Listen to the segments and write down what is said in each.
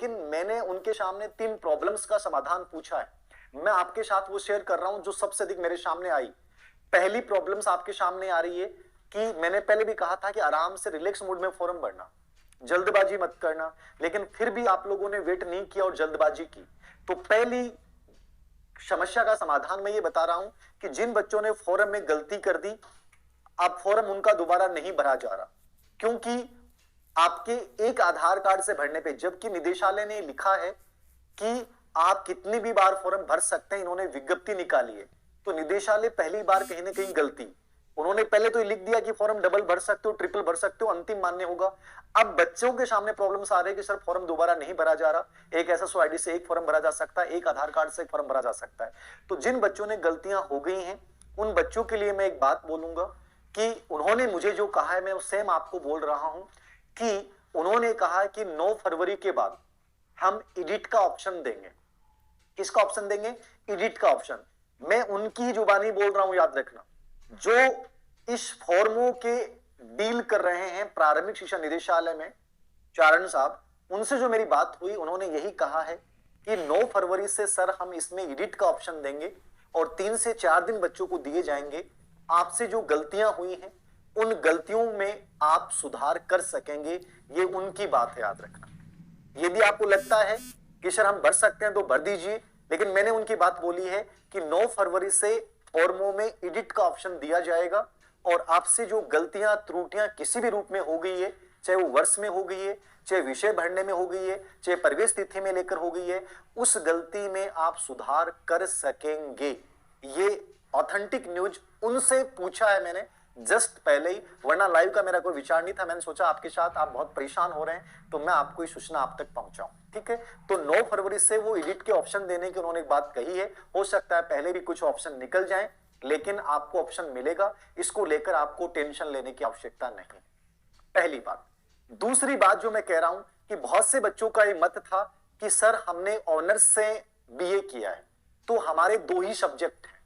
लेकिन मैंने उनके सामने 3 प्रॉब्लम्स का समाधान पूछा है। मैं आपके साथ वो शेयर कर रहा हूं जो सबसे अधिक मेरे सामने आई। पहली प्रॉब्लम्स आपके सामने आ रही है कि मैंने पहले भी कहा था कि आराम से रिलैक्स मूड में फॉर्म भरना, जल्दबाजी मत करना, लेकिन फिर भी आप लोगों ने वेट नहीं किया और जल्दबाजी की। तो पहली समस्या का समाधान मैं ये बता रहा हूं कि जिन बच्चों ने फॉर्म में गलती कर दी, अब फॉर्म उनका दोबारा नहीं भरा जा रहा, क्योंकि आपके एक आधार कार्ड से भरने पे, जबकि निदेशालय ने लिखा है कि आप कितनी भी बार फॉर्म भर सकते हैं, इन्होंने विज्ञप्ति निकाली है। तो निदेशालय पहली बार कहीं ना कहीं गलती, उन्होंने पहले तो लिख दिया कि फॉर्म डबल भर सकते हो, ट्रिपल भर सकते हो, अंतिम मान्य होगा। अब बच्चों के सामने प्रॉब्लम्स आ रहे हैं कि सर फॉर्म दोबारा नहीं भरा जा रहा, एक एसएसओ आईडी से एक फॉर्म भरा जा सकता है, एक आधार कार्ड से एक फॉर्म भरा जा सकता है। तो जिन बच्चों ने गलतियां हो गई हैं, उन बच्चों के लिए मैं एक बात बोलूंगा कि उन्होंने मुझे जो कहा है मैं सेम आपको बोल रहा हूं कि उन्होंने कहा कि 9 फरवरी के बाद हम एडिट का ऑप्शन देंगे। किसका ऑप्शन देंगे? एडिट का ऑप्शन। मैं उनकी जुबानी बोल रहा हूं, याद रखना। जो इस फॉर्मों के डील कर रहे हैं प्रारंभिक शिक्षा निदेशालय में, चारण साहब, उनसे जो मेरी बात हुई, उन्होंने यही कहा है कि 9 फरवरी से सर हम इसमें एडिट का ऑप्शन देंगे और 3 से 4 दिन बच्चों को दिए जाएंगे। आपसे जो गलतियां हुई हैं उन गलतियों में आप सुधार कर सकेंगे, ये उनकी बात है, याद रखना। यदि आपको लगता है कि सर हम भर सकते हैं तो भर दीजिए, लेकिन मैंने उनकी बात बोली है कि 9 फरवरी से फॉर्मों में एडिट का ऑप्शन दिया जाएगा और आपसे जो गलतियां त्रुटियां किसी भी रूप में हो गई है, चाहे वो वर्ष में हो गई है, चाहे विषय भरने में हो गई है, चाहे प्रवेश तिथि में लेकर हो गई है, उस गलती में आप सुधार कर सकेंगे। ये ऑथेंटिक न्यूज उनसे पूछा है मैंने जस्ट पहले ही, वरना लाइव का मेरा कोई विचार नहीं था। मैंने सोचा आपके साथ आप बहुत परेशान हो रहे हैं तो मैं आपको ये सूचना आप तक पहुंचाऊं, ठीक है। तो 9 फरवरी से वो एडिट के ऑप्शन देने की उन्होंने एक बात कही है। हो सकता है पहले भी कुछ ऑप्शन निकल जाएं, लेकिन आपको ऑप्शन मिलेगा, इसको लेकर आपको टेंशन लेने की आवश्यकता नहीं। पहली बात। दूसरी बात जो मैं कह रहा हूं कि बहुत से बच्चों का ये मत था कि सर हमने ऑनर्स से बीए किया है तो हमारे 2 ही सब्जेक्ट हैं,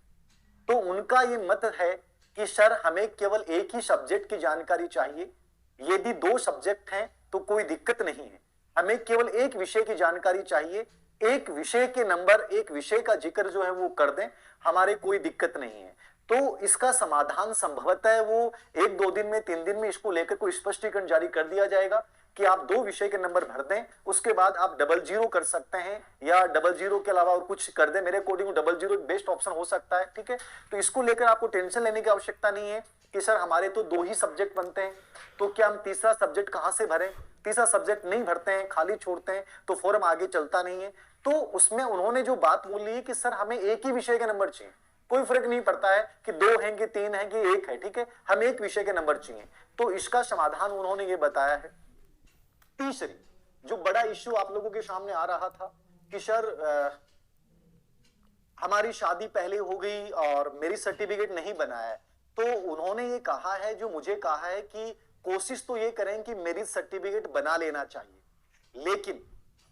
तो उनका ये मत है कि सर हमें केवल एक ही सब्जेक्ट की जानकारी चाहिए। यदि 2 सब्जेक्ट हैं तो कोई दिक्कत नहीं है, हमें केवल एक विषय की जानकारी चाहिए, एक विषय के नंबर, एक विषय का जिक्र जो है वो कर दें, हमारे कोई दिक्कत नहीं है। तो इसका समाधान संभवतः है वो 1-2 दिन में, 3 दिन में इसको लेकर कोई स्पष्टीकरण जारी कर दिया जाएगा कि आप 2 विषय के नंबर भर दें, उसके बाद आप 00 कर सकते हैं या 00 के अलावा और कुछ कर दें। मेरे अकॉर्डिंग 00 बेस्ट ऑप्शन हो सकता है, ठीक है। तो इसको लेकर आपको टेंशन लेने की आवश्यकता नहीं है कि सर हमारे तो 2 ही सब्जेक्ट बनते हैं, तो क्या हम तीसरा सब्जेक्ट कहां से भरें? तीसरा सब्जेक्ट नहीं भरते हैं, खाली छोड़ते हैं तो फॉर्म आगे चलता नहीं है। तो उसमें उन्होंने जो बात बोली है कि सर हमें एक ही विषय के नंबर चाहिए, कोई फर्क नहीं पड़ता है कि 2 हैं कि 3 हैं कि 1 है, ठीक है, हम एक विषय के नंबर चाहिए। तो इसका समाधान उन्होंने ये बताया है। तीसरी जो बड़ा इश्यू आप लोगों के सामने आ रहा था कि सर हमारी शादी पहले हो गई और मेरी सर्टिफिकेट नहीं बना है, तो उन्होंने ये कहा है, जो मुझे कहा है कि कोशिश तो ये करें कि मेरी सर्टिफिकेट बना लेना चाहिए, लेकिन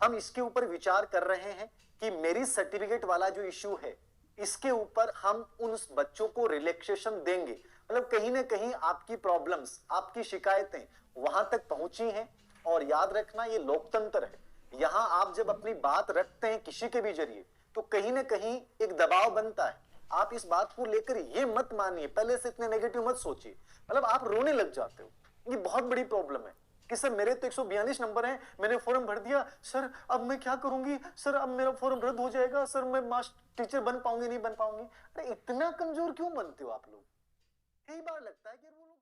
हम इसके ऊपर विचार कर रहे हैं कि मेरी सर्टिफिकेट वाला जो इश्यू है इसके ऊपर हम उन बच्चों को रिलैक्सेशन देंगे। मतलब कहीं ना कहीं आपकी प्रॉब्लम्स, आपकी शिकायतें वहां तक पहुंची हैं, और याद रखना ये लोकतंत्र है, यहां आप जब अपनी बात रखते हैं किसी के भी जरिए तो कहीं ना कहीं एक दबाव बनता है। आप इस बात को लेकर ये मत मानिए, पहले से इतने नेगेटिव मत सोचिए, मतलब आप रोने लग जाते हो। ये बहुत बड़ी प्रॉब्लम है कि सर मेरे तो 142 नंबर हैं, मैंने फॉर्म भर दिया, सर अब मैं क्या करूंगी, सर अब मेरा फॉर्म रद्द हो जाएगा, सर मैं मास्टर टीचर बन पाऊंगी नहीं बन पाऊंगी। अरे इतना कमजोर क्यों बनते हो आप लोग? कई बार लगता है कि वो लोग